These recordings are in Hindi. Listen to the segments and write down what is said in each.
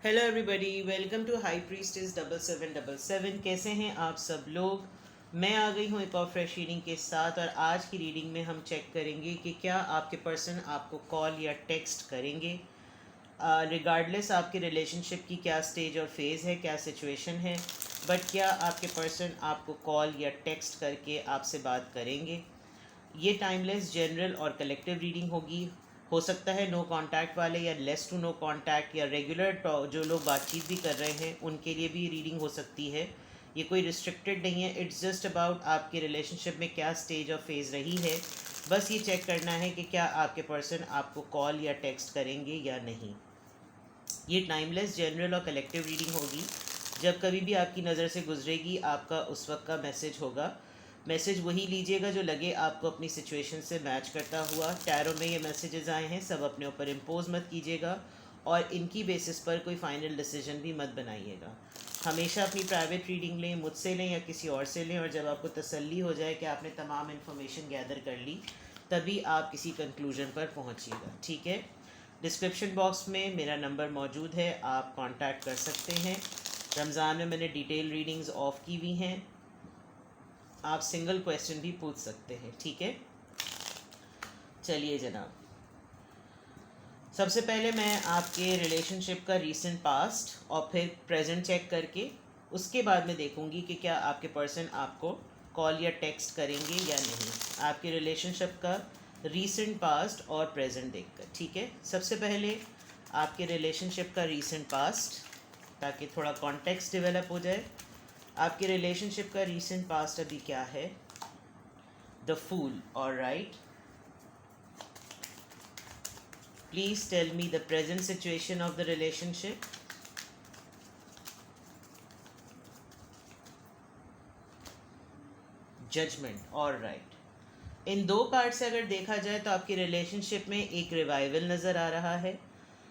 Hello everybody, welcome to high priestess 7777। कैसे हैं आप सब लोग। मैं आ गई हूँ एक और फ्रेश रीडिंग के साथ, और आज की रीडिंग में हम चेक करेंगे कि क्या आपके पर्सन आपको कॉल या टेक्स्ट करेंगे, रिगार्डलेस आपके रिलेशनशिप की क्या स्टेज और फेज़ है, क्या सिचुएशन है, बट क्या आपके पर्सन आपको कॉल या टेक्स्ट करके आपसे बात करेंगे। ये टाइमलेस, जनरल और कलेक्टिव रीडिंग होगी। हो सकता है नो कांटेक्ट वाले या लेस टू नो कांटेक्ट या रेगुलर जो लोग बातचीत भी कर रहे हैं उनके लिए भी रीडिंग हो सकती है। ये कोई रिस्ट्रिक्टेड नहीं है, इट्स जस्ट अबाउट आपके रिलेशनशिप में क्या स्टेज और फेज़ रही है। बस ये चेक करना है कि क्या आपके पर्सन आपको कॉल या टेक्स्ट करेंगे या नहीं। ये टाइमलेस, जनरल और कलेक्टिव रीडिंग होगी। जब कभी भी आपकी नज़र से गुजरेगी आपका उस वक्त का मैसेज होगा। मैसेज वही लीजिएगा जो लगे आपको अपनी सिचुएशन से मैच करता हुआ। टैरो में ये मैसेजेस आए हैं, सब अपने ऊपर इम्पोज मत कीजिएगा और इनकी बेसिस पर कोई फ़ाइनल डिसीजन भी मत बनाइएगा। हमेशा अपनी प्राइवेट रीडिंग लें, मुझसे लें या किसी और से लें, और जब आपको तसल्ली हो जाए कि आपने तमाम इन्फॉर्मेशन गैदर कर ली तभी आप किसी कंक्लूजन पर पहुंचिएगा, ठीक है। डिस्क्रिप्शन बॉक्स में मेरा नंबर मौजूद है, आप कांटेक्ट कर सकते हैं। रमज़ान में मैंने डिटेल रीडिंग्स ऑफ की हुई हैं, आप सिंगल क्वेश्चन भी पूछ सकते हैं, ठीक है। चलिए जनाब, सबसे पहले मैं आपके रिलेशनशिप का रीसेंट पास्ट और फिर प्रेजेंट चेक करके उसके बाद में देखूंगी कि क्या आपके पर्सन आपको कॉल या टेक्स्ट करेंगे या नहीं। आपके रिलेशनशिप का रीसेंट पास्ट और प्रेजेंट देखकर, ठीक है। सबसे पहले आपके रिलेशनशिप का रीसेंट पास्ट, ताकि थोड़ा कॉन्टेक्स्ट डेवलप हो जाए। आपके रिलेशनशिप का रीसेंट पास्ट अभी क्या है? The fool, alright. Please tell me the present situation of the relationship. Judgement, all right. इन दो कार्ड से अगर देखा जाए तो आपकी रिलेशनशिप में एक रिवाइवल नज़र आ रहा है।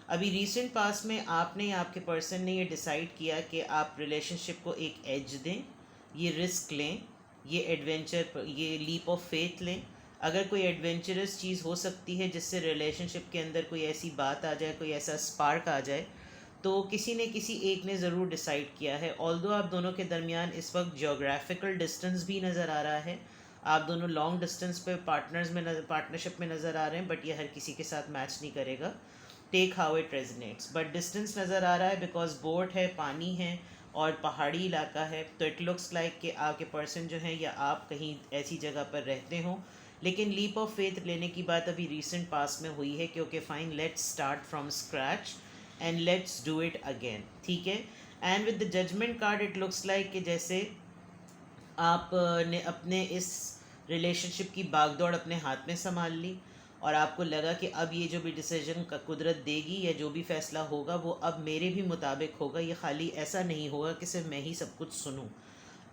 अभी रीसेंट पास्ट में आपने या आपके पर्सन ने ये डिसाइड किया कि आप रिलेशनशिप को एक एज दें, ये रिस्क लें, ये एडवेंचर, ये लीप ऑफ फेथ लें। अगर कोई एडवेंचरस चीज़ हो सकती है जिससे रिलेशनशिप के अंदर कोई ऐसी बात आ जाए, कोई ऐसा स्पार्क आ जाए, तो किसी ने किसी एक ने ज़रूर डिसाइड किया है। ऑल्दो आप दोनों के दरमियान इस वक्त जोग्राफिकल डिस्टेंस भी नज़र आ रहा है, आप दोनों लॉन्ग डिस्टेंस पे पार्टनरशिप में नज़र आ रहे हैं, बट ये हर किसी के साथ मैच नहीं करेगा। Take how it resonates, but distance नज़र आ रहा है बिकॉज बोट है, पानी है और पहाड़ी इलाका है। तो इट लुक्स लाइक कि आपके पर्सन जो हैं या आप कहीं ऐसी जगह पर रहते हों। लेकिन लीप ऑफ फेथ लेने की बात अभी रीसेंट पास में हुई है, क्योंकि fine, let's start from scratch and let's do it again, ठीक है। And with the judgment card it looks like कि जैसे आप ने अपने इस रिलेशनशिप की बागदौड़ अपने हाथ में संभाल ली और आपको लगा कि अब ये जो भी डिसीजन का कुदरत देगी या जो भी फ़ैसला होगा वो अब मेरे भी मुताबिक होगा। ये खाली ऐसा नहीं होगा कि सिर्फ मैं ही सब कुछ सुनूं।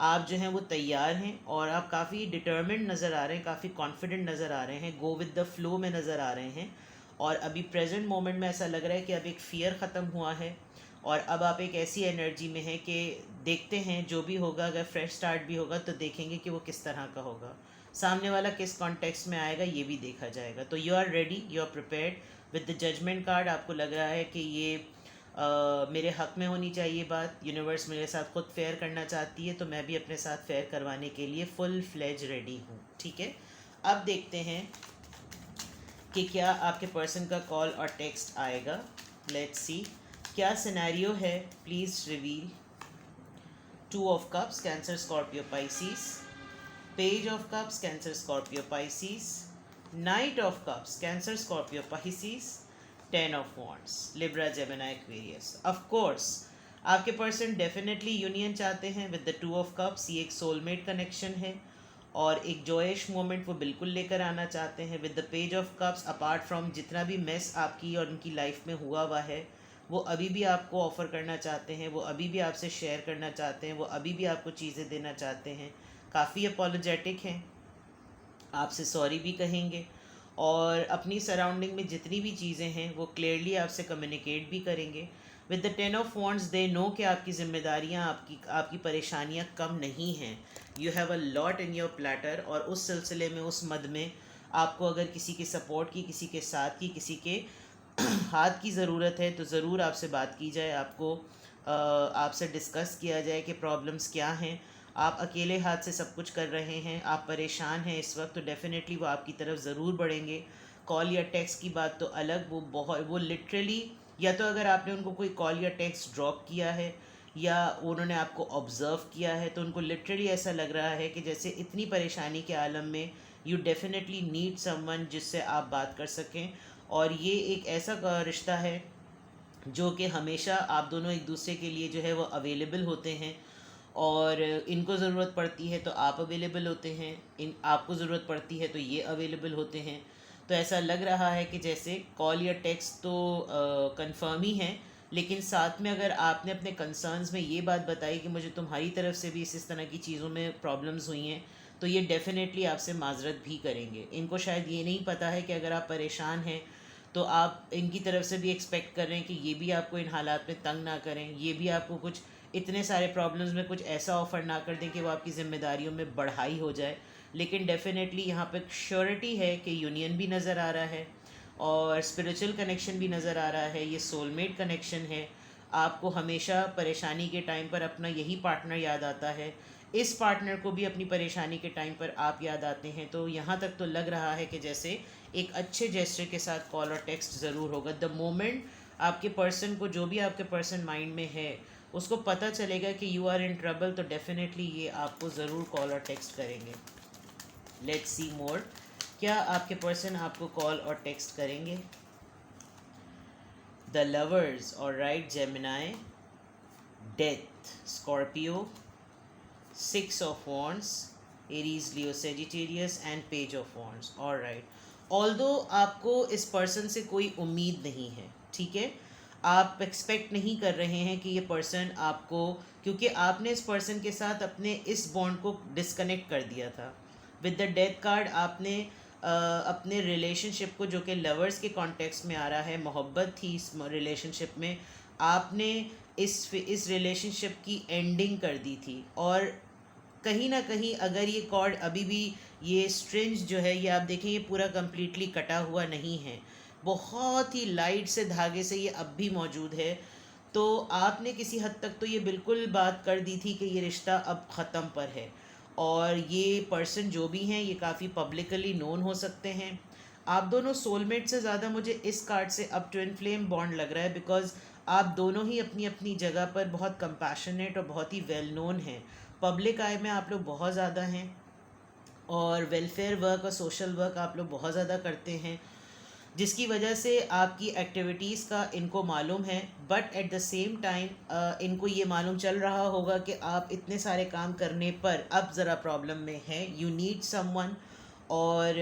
आप जो हैं वो तैयार हैं और आप काफ़ी डिटर्मिन्ड नज़र आ रहे हैं, काफ़ी कॉन्फिडेंट नज़र आ रहे हैं, गो विद द फ्लो में नज़र आ रहे हैं। और अभी प्रेजेंट मोमेंट में ऐसा लग रहा है कि अब एक फ़ियर ख़त्म हुआ है और अब आप एक ऐसी एनर्जी में हैं कि देखते हैं जो भी होगा, अगर फ्रेश स्टार्ट भी होगा तो देखेंगे कि वो किस तरह का होगा, सामने वाला किस कॉन्टेक्स्ट में आएगा ये भी देखा जाएगा। तो you are ready, you are prepared. With the judgment card आपको लग रहा है कि ये मेरे हक़ में होनी चाहिए बात, यूनिवर्स मेरे साथ खुद फेयर करना चाहती है, तो मैं भी अपने साथ फेयर करवाने के लिए फुल फ्लेज रेडी हूँ, ठीक है। अब देखते हैं कि क्या आपके पर्सन का कॉल और टेक्स्ट आएगा। लेट्स सी क्या सिनेरियो है, please reveal. Two of cups, Cancer Scorpio Pisces. Page of cups, Cancer Scorpio Pisces. Knight of cups, Cancer Scorpio Pisces. Ten of wands, Libra Gemini Aquarius. Of course आपके पर्सन डेफिनेटली यूनियन चाहते हैं with the two of cups. ये एक सोलमेट कनेक्शन है और एक जॉयश मोमेंट वो बिल्कुल लेकर आना चाहते हैं। With the page of cups, apart from जितना भी मेस आपकी और उनकी लाइफ में हुआ हुआ है वो अभी भी आपको ऑफ़र करना चाहते हैं, वो अभी भी आपसे शेयर करना चाहते हैं, वो अभी भी आपको चीज़ें देना चाहते हैं। काफ़ी अपोलोजेटिक हैं, आपसे सॉरी भी कहेंगे और अपनी सराउंडिंग में जितनी भी चीज़ें हैं वो क्लियरली आपसे कम्युनिकेट भी करेंगे। With the ten of wands they know कि आपकी ज़िम्मेदारियाँ, आपकी परेशानियाँ कम नहीं हैं। You have a lot in your platter, और उस सिलसिले में, उस मद में आपको अगर किसी के सपोर्ट की, किसी के साथ की, किसी के हाथ की ज़रूरत है तो ज़रूर आपसे बात की जाए, आपसे डिस्कस किया जाए कि प्रॉब्लम्स क्या हैं। आप अकेले हाथ से सब कुछ कर रहे हैं, आप परेशान हैं इस वक्त, तो डेफ़िनेटली वो आपकी तरफ ज़रूर बढ़ेंगे। कॉल या टेक्स्ट की बात तो अलग, वो लिटरली, या तो अगर आपने उनको कोई कॉल या टेक्स्ट ड्रॉप किया है या उन्होंने आपको ऑब्ज़र्व किया है, तो उनको लिटरली ऐसा लग रहा है कि जैसे इतनी परेशानी के आलम में यू डेफिनेटली नीड समवन जिससे आप बात कर सकें। और ये एक ऐसा रिश्ता है जो कि हमेशा आप दोनों एक दूसरे के लिए जो है वो अवेलेबल होते हैं, और इनको ज़रूरत पड़ती है तो आप अवेलेबल होते हैं, इन आपको ज़रूरत पड़ती है तो ये अवेलेबल होते हैं। तो ऐसा लग रहा है कि जैसे कॉल या टेक्स्ट तो कंफर्म ही हैं, लेकिन साथ में अगर आपने अपने कंसर्न्स में ये बात बताई कि मुझे तुम्हारी तरफ से भी इस तरह की चीज़ों में प्रॉब्लम्स हुई हैं, तो ये डेफ़िनेटली आपसे माजरत भी करेंगे। इनको शायद ये नहीं पता है कि अगर आप परेशान हैं तो आप इनकी तरफ से भी एक्सपेक्ट कर रहे हैं कि ये भी आपको इन हालात में तंग ना करें, ये भी आपको कुछ इतने सारे प्रॉब्लम्स में कुछ ऐसा ऑफ़र ना कर दें कि वो आपकी ज़िम्मेदारियों में बढ़ाई हो जाए। लेकिन डेफ़िनेटली यहाँ पे श्योरिटी है कि यूनियन भी नज़र आ रहा है और स्पिरिचुअल कनेक्शन भी नज़र आ रहा है, ये सोलमेट कनेक्शन है। आपको हमेशा परेशानी के टाइम पर अपना यही पार्टनर याद आता है, इस पार्टनर को भी अपनी परेशानी के टाइम पर आप याद आते हैं। तो यहाँ तक तो लग रहा है कि जैसे एक अच्छे जेस्चर के साथ कॉल और टेक्स्ट ज़रूर होगा। द मोमेंट आपके पर्सन को, जो भी आपके पर्सन माइंड में है, उसको पता चलेगा कि यू आर इन ट्रबल, तो डेफिनेटली ये आपको ज़रूर कॉल और टेक्स्ट करेंगे। लेट्स सी मोर, क्या आपके पर्सन आपको कॉल और टेक्स्ट करेंगे? द लवर्स, और right, Gemini, death, Scorpio, 6 of Wands, Aries, Leo, Sagittarius and Page of Wands. All right. Although आपको इस पर्सन से कोई उम्मीद नहीं है, ठीक है, आप एक्सपेक्ट नहीं कर रहे हैं कि ये पर्सन आपको, क्योंकि आपने इस पर्सन के साथ अपने इस बॉन्ड को डिस्कनेक्ट कर दिया था विद द डेथ कार्ड। आपने अपने रिलेशनशिप को, जो कि लवर्स के कॉन्टेक्स्ट में आ रहा है, मोहब्बत थी इस रिलेशनशिप में, आपने इस रिलेशनशिप की एंडिंग कर दी थी। और कहीं ना कहीं अगर ये कॉर्ड अभी भी, ये स्ट्रिंज जो है, ये आप देखें ये पूरा कम्प्लीटली कटा हुआ नहीं है, बहुत ही लाइट से धागे से ये अब भी मौजूद है। तो आपने किसी हद तक तो ये बिल्कुल बात कर दी थी कि ये रिश्ता अब ख़त्म पर है, और ये पर्सन जो भी हैं ये काफ़ी पब्लिकली नोन हो सकते हैं। आप दोनों सोलमेट से ज़्यादा मुझे इस कार्ड से अब ट्विन फ्लेम बॉन्ड लग रहा है, बिकॉज आप दोनों ही अपनी अपनी जगह पर बहुत कंपैशनेट और बहुत ही वेल नोन हैं। पब्लिक आई में आप लोग बहुत ज़्यादा हैं, और वेलफेयर वर्क और सोशल वर्क आप लोग बहुत ज़्यादा करते हैं, जिसकी वजह से आपकी एक्टिविटीज़ का इनको मालूम है। But at the same time इनको ये मालूम चल रहा होगा कि आप इतने सारे काम करने पर अब ज़रा प्रॉब्लम में हैं, यू नीड समवन। और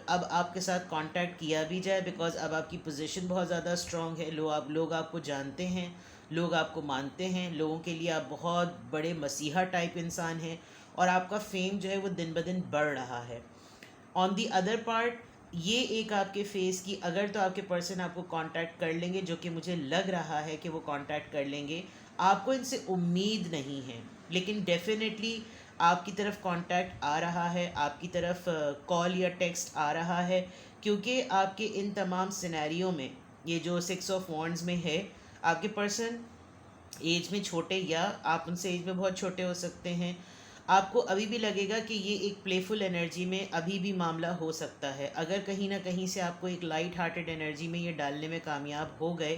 अब आपके साथ कांटेक्ट किया भी जाए, बिकॉज़ अब आपकी पोजीशन बहुत ज़्यादा स्ट्रॉन्ग है, लोग आपको जानते हैं, लोग आपको मानते हैं, लोगों के लिए आप बहुत बड़े मसीहा टाइप इंसान हैं, और आपका फेम जो है वो दिन ब दिन बढ़ रहा है। ऑन दी अदर पार्ट, ये एक आपके फेस की, अगर तो आपके पर्सन आपको कांटेक्ट कर लेंगे, जो कि मुझे लग रहा है कि वो कांटेक्ट कर लेंगे, आपको इनसे उम्मीद नहीं है, लेकिन डेफिनेटली आपकी तरफ कांटेक्ट आ रहा है, आपकी तरफ कॉल या टेक्स्ट आ रहा है, क्योंकि आपके इन तमाम सिनेरियो में, ये जो 6 ऑफ वॉन्ड्स में है, आपके पर्सन एज में छोटे, या आप उनसे एज में बहुत छोटे हो सकते हैं, आपको अभी भी लगेगा कि ये एक प्लेफुल एनर्जी में अभी भी मामला हो सकता है। अगर कहीं ना कहीं से आपको एक लाइट हार्टेड एनर्जी में ये डालने में कामयाब हो गए,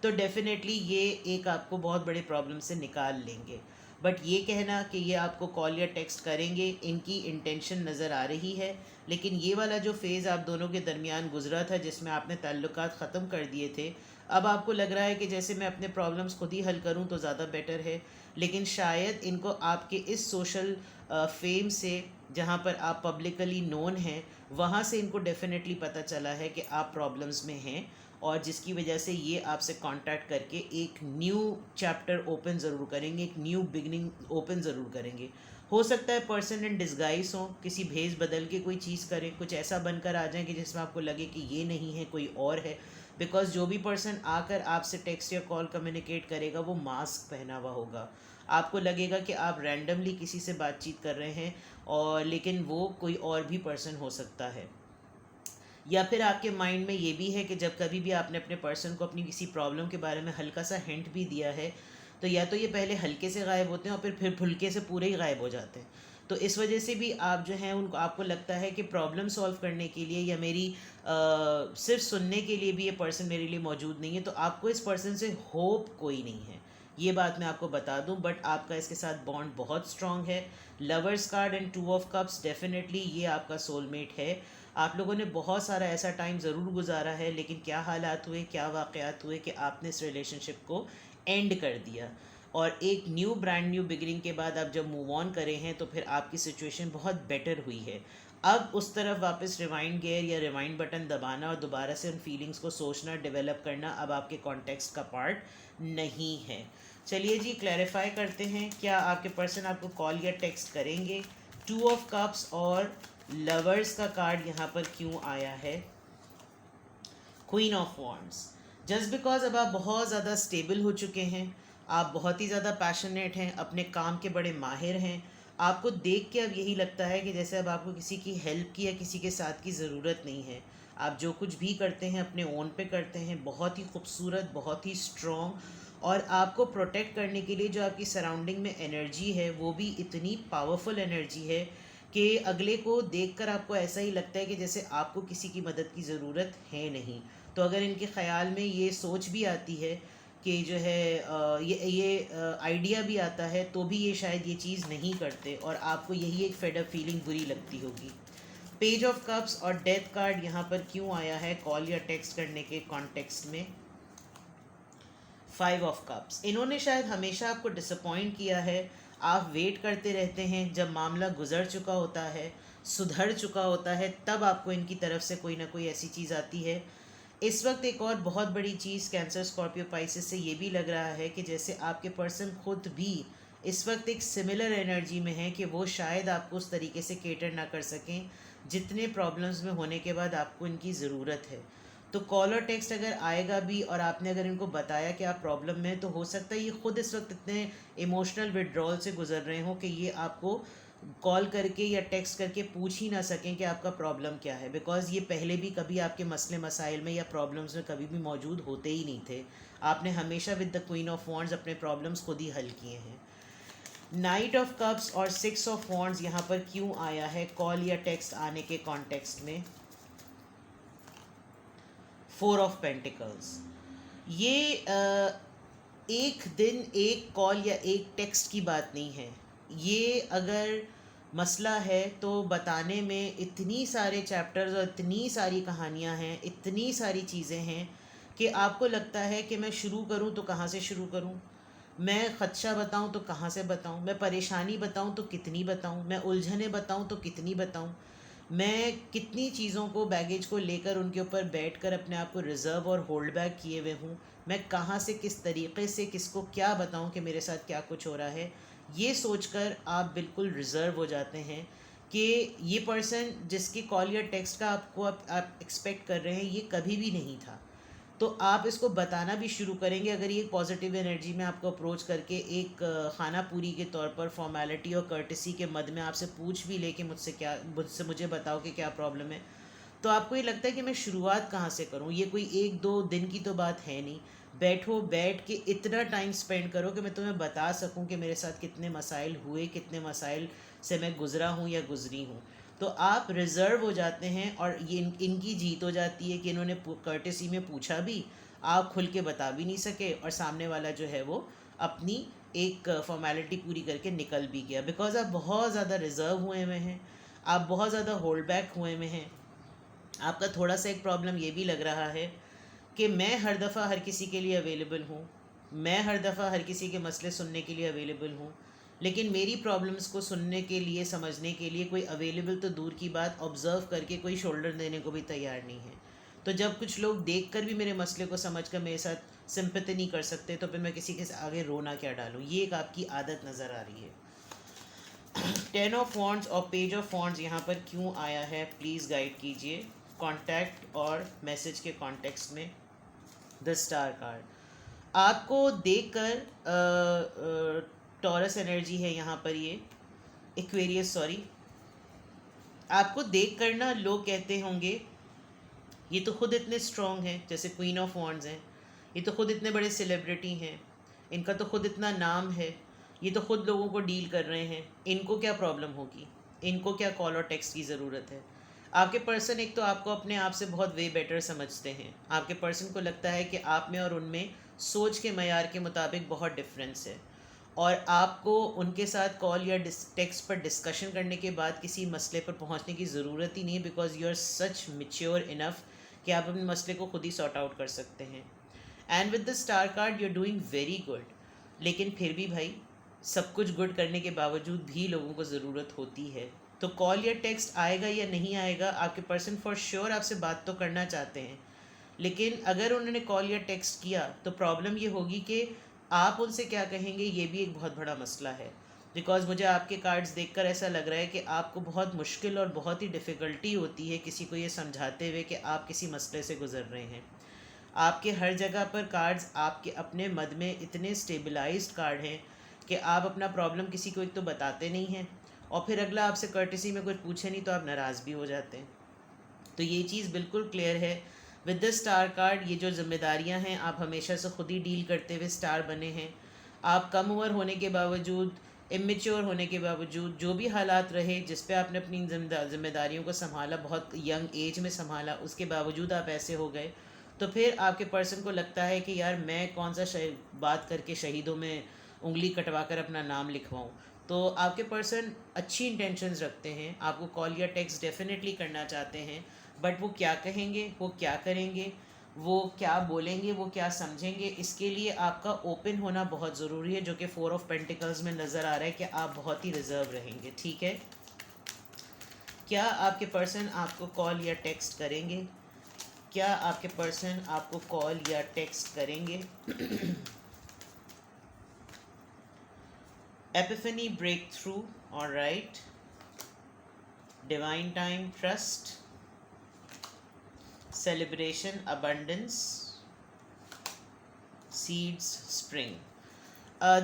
तो डेफिनेटली ये एक आपको बहुत बड़े प्रॉब्लम से निकाल लेंगे। बट ये कहना कि ये आपको कॉल या टेक्स्ट करेंगे, इनकी इंटेंशन नज़र आ रही है, लेकिन ये वाला जो फेज़ आप दोनों के दरमियान गुजरा था, जिसमें आपने ताल्लुकात ख़त्म कर दिए थे, अब आपको लग रहा है कि जैसे मैं अपने प्रॉब्लम्स खुद ही हल करूं तो ज़्यादा बेटर है। लेकिन शायद इनको आपके इस सोशल फेम से, जहां पर आप पब्लिकली नोन हैं, वहां से इनको डेफिनेटली पता चला है कि आप प्रॉब्लम्स में हैं, और जिसकी वजह से ये आपसे कांटेक्ट करके एक न्यू चैप्टर ओपन ज़रूर करेंगे, एक न्यू बिगनिंग ओपन ज़रूर करेंगे। हो सकता है पर्सन इन डिस्गाइज हो, किसी भेस बदल के कोई चीज़ करें, कुछ ऐसा बनकर आ जाए कि जिसमें आपको लगे कि ये नहीं है, कोई और है। बिकॉज जो भी पर्सन आकर आपसे टेक्स्ट या कॉल कम्युनिकेट करेगा, वो मास्क पहना हुआ होगा, आपको लगेगा कि आप रैंडमली किसी से बातचीत कर रहे हैं, और लेकिन वो कोई और भी पर्सन हो सकता है। या फिर आपके माइंड में ये भी है कि जब कभी भी आपने अपने पर्सन को अपनी किसी प्रॉब्लम के बारे में हल्का सा हिंट भी दिया है, तो या तो ये पहले हल्के से गायब होते हैं और फिर फुल्के से पूरे ही गायब हो जाते हैं। तो इस वजह से भी आप जो हैं उनको, आपको लगता है कि प्रॉब्लम सॉल्व करने के लिए या मेरी सिर्फ सुनने के लिए भी ये पर्सन मेरे लिए मौजूद नहीं है, तो आपको इस पर्सन से होप कोई नहीं है, ये बात मैं आपको बता दूं। बट आपका इसके साथ बॉन्ड बहुत स्ट्रांग है। Lovers card and 2 of cups, definitely ये आपका सोलमेट है। आप लोगों ने बहुत सारा ऐसा टाइम ज़रूर गुजारा है, लेकिन क्या हालात हुए, क्या वाक़यात हुए कि आपने इस रिलेशनशिप को एंड कर दिया। और एक न्यू ब्रांड न्यू बिगिनिंग के बाद आप जब मूव ऑन करे हैं तो फिर आपकी सिचुएशन बहुत बेटर हुई है। अब उस तरफ वापस रिवाइंड गियर या रिवाइंड बटन दबाना और दोबारा से उन फीलिंग्स को सोचना, डेवलप करना अब आपके कॉन्टेक्स्ट का पार्ट नहीं है। चलिए जी, क्लैरिफाई करते हैं, क्या आपके पर्सन आपको कॉल या टेक्स्ट करेंगे। 2 ऑफ कप्स और लवर्स का कार्ड यहाँ पर क्यों आया है। Queen of wands, just because अब आप बहुत ज़्यादा स्टेबल हो चुके हैं, आप बहुत ही ज़्यादा पैशनेट हैं, अपने काम के बड़े माहिर हैं, आपको देख के अब यही लगता है कि जैसे अब आपको किसी की हेल्प की या किसी के साथ की ज़रूरत नहीं है। आप जो कुछ भी करते हैं अपने ओन पे करते हैं, बहुत ही खूबसूरत, बहुत ही स्ट्रॉन्ग, और आपको प्रोटेक्ट करने के लिए जो आपकी सराउंडिंग में एनर्जी है वो भी इतनी पावरफुल एनर्जी है कि अगले को देखकर आपको ऐसा ही लगता है कि जैसे आपको किसी की मदद की ज़रूरत है नहीं। तो अगर इनके ख़्याल में ये सोच भी आती है कि जो है ये आइडिया भी आता है, तो भी ये शायद ये चीज़ नहीं करते और आपको यही एक फेड अप फीलिंग बुरी लगती होगी। पेज ऑफ कप्स और डेथ कार्ड यहाँ पर क्यों आया है कॉल या टेक्स्ट करने के कॉन्टेक्स्ट में। 5 ऑफ कप्स, इन्होंने शायद हमेशा आपको डिसअपॉइंट किया है। आप वेट करते रहते हैं, जब मामला गुजर चुका होता है, सुधर चुका होता है, तब आपको इनकी तरफ से कोई ना कोई ऐसी चीज़ आती है। इस वक्त एक और बहुत बड़ी चीज़ कैंसर, स्कॉर्पियो, पाइसेस से ये भी लग रहा है कि जैसे आपके पर्सन खुद भी इस वक्त एक सिमिलर एनर्जी में है कि वो शायद आपको उस तरीके से केटर ना कर सकें जितने प्रॉब्लम्स में होने के बाद आपको इनकी ज़रूरत है। तो कॉल और टेक्स्ट अगर आएगा भी और आपने अगर इनको बताया कि आप प्रॉब्लम में, तो हो सकता है ये खुद इस वक्त इतने इमोशनल विड्रॉल से गुजर रहे हों कि ये आपको कॉल करके या टेक्स्ट करके पूछ ही ना सकें कि आपका प्रॉब्लम क्या है, बिकॉज़ ये पहले भी कभी आपके मसले मसाइल में या प्रॉब्लम्स में कभी भी मौजूद होते ही नहीं थे। आपने हमेशा with the queen of wands अपने प्रॉब्लम्स खुद ही हल किए हैं। नाइट ऑफ कप्स और 6 ऑफ वॉन्ड्स यहाँ पर क्यों आया है कॉल या टेक्स्ट आने के कॉन्टेक्स्ट में। 4 ऑफ पेंटिकल्स, ये एक दिन एक कॉल या एक टेक्स्ट की बात नहीं है। ये अगर मसला है तो बताने में इतनी सारे चैप्टर्स और इतनी सारी कहानियाँ हैं, इतनी सारी चीज़ें हैं कि आपको लगता है कि मैं शुरू करूँ तो कहाँ से शुरू करूँ, मैं ख़दशा बताऊँ तो कहाँ से बताऊँ, मैं परेशानी बताऊँ तो कितनी बताऊँ, मैं उलझने बताऊँ तो कितनी बताऊँ, मैं कितनी चीज़ों को, बैगेज को लेकर उनके ऊपर बैठकर अपने आप को रिज़र्व और होल्ड बैक किए हुए हूँ। मैं कहाँ से, किस तरीक़े से, किसको क्या बताऊँ कि मेरे साथ क्या कुछ हो रहा है। ये सोचकर आप बिल्कुल रिज़र्व हो जाते हैं कि ये पर्सन जिसकी कॉल या टेक्स्ट का आपको आप एक्सपेक्ट कर रहे हैं, ये कभी भी नहीं था। तो आप इसको बताना भी शुरू करेंगे अगर ये पॉजिटिव एनर्जी में आपको अप्रोच करके एक खाना पूरी के तौर पर फॉर्मेलिटी और कर्टसी के मद में आपसे पूछ भी ले कि मुझे बताओ कि क्या प्रॉब्लम है, तो आपको ये लगता है कि मैं शुरुआत कहाँ से करूँ। ये कोई 1-2 दिन की तो बात है नहीं। बैठ के इतना टाइम स्पेंड करो कि मैं तुम्हें बता सकूँ कि मेरे साथ कितने मसाइल हुए, कितने मसाइल से मैं गुज़रा हूँ या गुज़री हूँ। तो आप रिज़र्व हो जाते हैं और ये इनकी जीत हो जाती है कि इन्होंने कर्टेसी में पूछा भी, आप खुल के बता भी नहीं सके और सामने वाला जो है वो अपनी एक फॉर्मेलिटी पूरी करके निकल भी गया, बिकॉज़ आप बहुत ज़्यादा रिज़र्व हुए हुए हैं, आप बहुत ज़्यादा होल्ड बैक हुए हुए हैं। आपका थोड़ा सा एक प्रॉब्लम ये भी लग रहा है कि मैं हर दफ़ा हर किसी के लिए अवेलेबल हूँ, मैं हर दफ़ा हर किसी के मसले सुनने के लिए अवेलेबल हूँ, लेकिन मेरी प्रॉब्लम्स को सुनने के लिए, समझने के लिए कोई अवेलेबल तो दूर की बात, ऑब्ज़र्व करके कोई शोल्डर देने को भी तैयार नहीं है। तो जब कुछ लोग देखकर भी मेरे मसले को समझकर मेरे साथ सिंपैथी नहीं कर सकते, तो फिर मैं किसी के आगे रोना क्या डालूँ। ये एक आपकी आदत नज़र आ रही है। 10 ऑफ वॉन्ड्स और पेज ऑफ वॉन्ड्स यहाँ पर क्यों आया है, प्लीज़ गाइड कीजिए कॉन्टैक्ट और मैसेज के कॉन्टेक्स्ट में। द स्टार कार्ड, आपको देखकर टॉरस एनर्जी है यहाँ पर, ये एक्वेरियस, सॉरी, आपको देखकर ना लोग कहते होंगे ये तो खुद इतने स्ट्रॉन्ग हैं, जैसे क्वीन ऑफ वॉन्ड्स हैं, ये तो खुद इतने बड़े सेलिब्रिटी हैं, इनका तो खुद इतना नाम है, ये तो खुद लोगों को डील कर रहे हैं, इनको क्या प्रॉब्लम होगी, इनको क्या कॉल और टेक्स्ट की ज़रूरत है। आपके पर्सन एक तो आपको अपने आप से बहुत वे बेटर समझते हैं, आपके पर्सन को लगता है कि आप में और उनमें सोच के मयार के मुताबिक बहुत डिफरेंस है, और आपको उनके साथ कॉल या टेक्स्ट पर डिस्कशन करने के बाद किसी मसले पर पहुंचने की ज़रूरत ही नहीं है, because you are such mature enough कि आप अपने मसले को खुद ही सॉर्ट आउट कर सकते हैं। And with the star card you are doing very good, लेकिन फिर भी भाई सब कुछ गुड करने के बावजूद भी लोगों को ज़रूरत होती है। तो कॉल या टेक्स्ट आएगा या नहीं आएगा, आपके पर्सन फॉर श्योर आपसे बात तो करना चाहते हैं, लेकिन अगर उन्होंने कॉल या टेक्स्ट किया तो प्रॉब्लम ये होगी कि आप उनसे क्या कहेंगे, ये भी एक बहुत बड़ा मसला है। बिकॉज मुझे आपके कार्ड्स देखकर ऐसा लग रहा है कि आपको बहुत मुश्किल और बहुत ही डिफ़िकल्टी होती है किसी को ये समझाते हुए कि आप किसी मसले से गुज़र रहे हैं। आपके हर जगह पर कार्ड्स आपके अपने मद में इतने स्टेबलाइज्ड कार्ड हैं कि आप अपना प्रॉब्लम किसी को एक तो बताते नहीं हैं, और फिर अगला आपसे कर्टेसी में कुछ पूछे नहीं तो आप नाराज़ भी हो जाते हैं। तो ये चीज़ बिल्कुल क्लियर है। विद द स्टार कार्ड ये जो जिम्मेदारियां हैं आप हमेशा से खुद ही डील करते हुए स्टार बने हैं। आप कम उम्र होने के बावजूद, इमेच्योर होने के बावजूद, जो भी हालात रहे जिस पे आपने अपनी जिम्मेदारियों को संभाला, बहुत यंग एज में संभाला, उसके बावजूद आप ऐसे हो गए, तो फिर आपके पर्सन को लगता है कि यार मैं कौन सा बात करके शहीदों में उंगली कटवा कर अपना नाम लिखवाऊँ। तो आपके पर्सन अच्छी इंटेंशंस रखते हैं, आपको कॉल या टेक्स्ट डेफिनेटली करना चाहते हैं, बट वो क्या कहेंगे, वो क्या करेंगे, वो क्या बोलेंगे, वो क्या समझेंगे, इसके लिए आपका ओपन होना बहुत ज़रूरी है, जो कि 4 ऑफ पेंटिकल्स में नज़र आ रहा है कि आप बहुत ही रिजर्व रहेंगे। ठीक है, क्या आपके पर्सन आपको कॉल या टेक्स्ट करेंगे? क्या आपके पर्सन आपको कॉल या टेक्स्ट करेंगे? Epiphany, breakthrough, alright, divine time, trust, celebration, abundance, seeds, spring.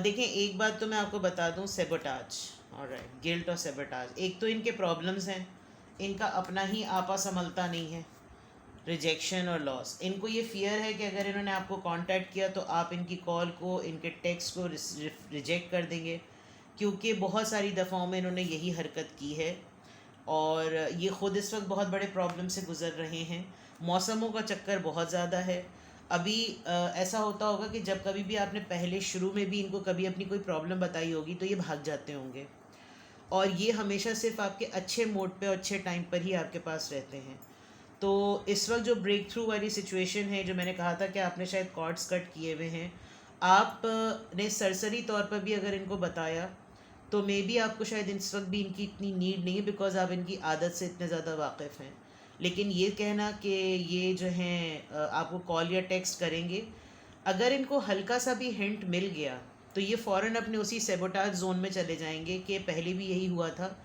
देखें, एक बात तो मैं आपको बता दूं, सेबोटाज, ऑलराइट, गिल्ट और सेबोटाज, एक तो इनके प्रॉब्लम्स हैं, इनका अपना ही आपा संभलता नहीं है, रिजेक्शन और लॉस। इनको ये फियर है कि अगर इन्होंने आपको कांटेक्ट किया तो आप इनकी कॉल को, इनके टेक्स्ट को रिजेक्ट कर देंगे, क्योंकि बहुत सारी दफ़ाओं में इन्होंने यही हरकत की है, और ये ख़ुद इस वक्त बहुत बड़े प्रॉब्लम से गुज़र रहे हैं। मौसमों का चक्कर बहुत ज़्यादा है। अभी ऐसा होता होगा कि जब कभी भी आपने पहले शुरू में भी इनको कभी अपनी कोई प्रॉब्लम बताई होगी तो ये भाग जाते होंगे, और ये हमेशा सिर्फ आपके अच्छे मूड पे और अच्छे टाइम पर ही आपके पास रहते हैं। तो इस वक्त जो ब्रेक थ्रू वाली सिचुएशन है, जो मैंने कहा था कि आपने शायद कॉर्ड्स कट किए हुए हैं, आपने सरसरी तौर पर भी अगर इनको बताया तो मे बी आपको शायद इस वक्त भी इनकी इतनी नीड नहीं है, बिकॉज आप इनकी आदत से इतने ज़्यादा वाकिफ़ हैं। लेकिन ये कहना कि ये जो हैं आपको कॉल या टेक्स्ट करेंगे, अगर इनको हल्का सा भी हिंट मिल गया तो ये फ़ौरन अपने उसी सेबोटाज जोन में चले जाएंगे कि पहले भी यही हुआ था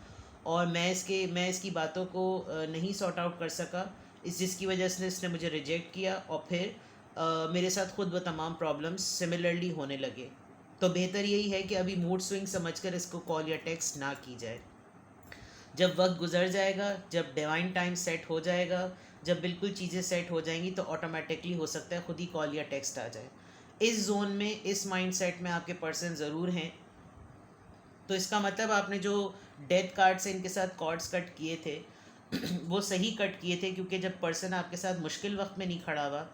और मैं इसकी बातों को नहीं सॉर्ट आउट कर सका, जिसकी वजह से इसने मुझे रिजेक्ट किया, और फिर मेरे साथ खुद वो तमाम प्रॉब्लम्स सिमिलरली होने लगे। तो बेहतर यही है कि अभी मूड स्विंग समझकर इसको कॉल या टेक्स्ट ना की जाए। जब वक्त गुजर जाएगा, जब डिवाइन टाइम सेट हो जाएगा, जब बिल्कुल चीज़ें सेट हो जाएंगी तो ऑटोमेटिकली हो सकता है खुद ही कॉल या टेक्स्ट आ जाए। इस जोन में, इस माइंडसेट में आपके पर्सन ज़रूर हैं। तो इसका मतलब आपने जो डेथ कार्ड से इनके साथ कॉर्ड्स कट किए थे वो सही कट किए थे, क्योंकि जब पर्सन आपके साथ मुश्किल वक्त में नहीं खड़ा हुआ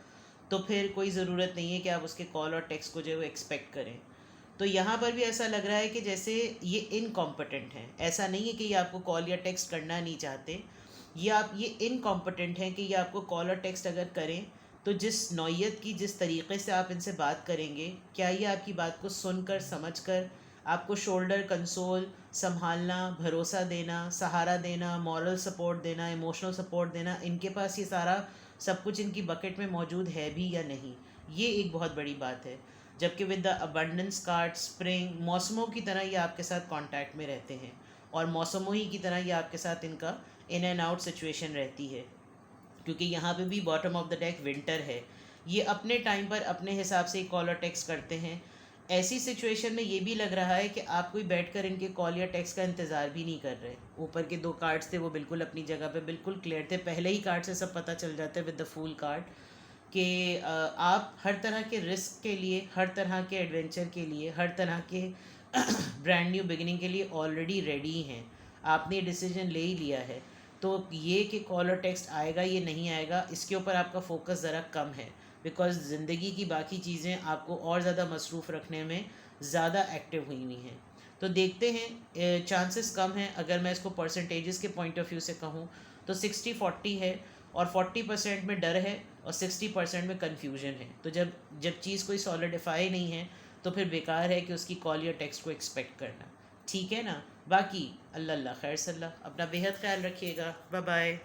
तो फिर कोई ज़रूरत नहीं है कि आप उसके कॉल और टेक्स्ट को जो है वो एक्सपेक्ट करें। तो यहाँ पर भी ऐसा लग रहा है कि जैसे ये इनकॉम्पिटेंट हैं। ऐसा नहीं है कि ये आपको कॉल या टेक्स्ट करना नहीं चाहते, ये इनकॉम्पिटेंट हैं कि ये आपको कॉल और टेक्स्ट अगर करें तो जिस नौयत की, जिस तरीक़े से आप इनसे बात करेंगे, क्या ये आपकी बात को सुनकर, समझकर, आपको शोल्डर कंसोल, संभालना, भरोसा देना, सहारा देना, मॉरल सपोर्ट देना, इमोशनल सपोर्ट देना, इनके पास ये सारा सब कुछ इनकी बकेट में मौजूद है भी या नहीं, ये एक बहुत बड़ी बात है। जबकि with the abundance card, spring, मौसमों की तरह ये आपके साथ कांटेक्ट में रहते हैं, और मौसमों ही की तरह ये आपके साथ इनका इन एंड आउट सिचुएशन रहती है, क्योंकि यहाँ पे भी bottom of the deck winter है। ये अपने टाइम पर अपने हिसाब से कॉल और टेक्स्ट करते हैं। ऐसी सिचुएशन में ये भी लग रहा है कि आप कोई बैठकर इनके कॉल या टेक्स्ट का इंतज़ार भी नहीं कर रहे। ऊपर के 2 कार्ड्स थे वो बिल्कुल अपनी जगह पे बिल्कुल क्लियर थे, पहले ही कार्ड से सब पता चल जाता है विद द फूल कार्ड कि आप हर तरह के रिस्क के लिए, हर तरह के एडवेंचर के लिए, हर तरह के ब्रांड न्यू बिगिनिंग के लिए ऑलरेडी रेडी हैं। आपने डिसीजन ले ही लिया है। तो ये कि कॉल और टेक्स्ट आएगा ये नहीं आएगा, इसके ऊपर आपका फोकस ज़रा कम है, बिकॉज़ ज़िंदगी की बाकी चीज़ें आपको और ज़्यादा मसरूफ़ रखने में ज़्यादा एक्टिव हुई हुई हैं। तो देखते हैं, चांसेस कम हैं। अगर मैं इसको परसेंटेजेस के पॉइंट ऑफ व्यू से कहूँ तो 60-40 है, और 40% में डर है और 60% में कन्फ्यूजन है। तो जब जब चीज़ कोई सॉलिडिफाई नहीं है तो फिर बेकार है कि उसकी कॉल या टेक्स्ट को एक्सपेक्ट करना। ठीक है ना? बाकी अल्लाह अल्लाह खैर सल्ला, अपना बेहद ख्याल रखिएगा। Bye bye.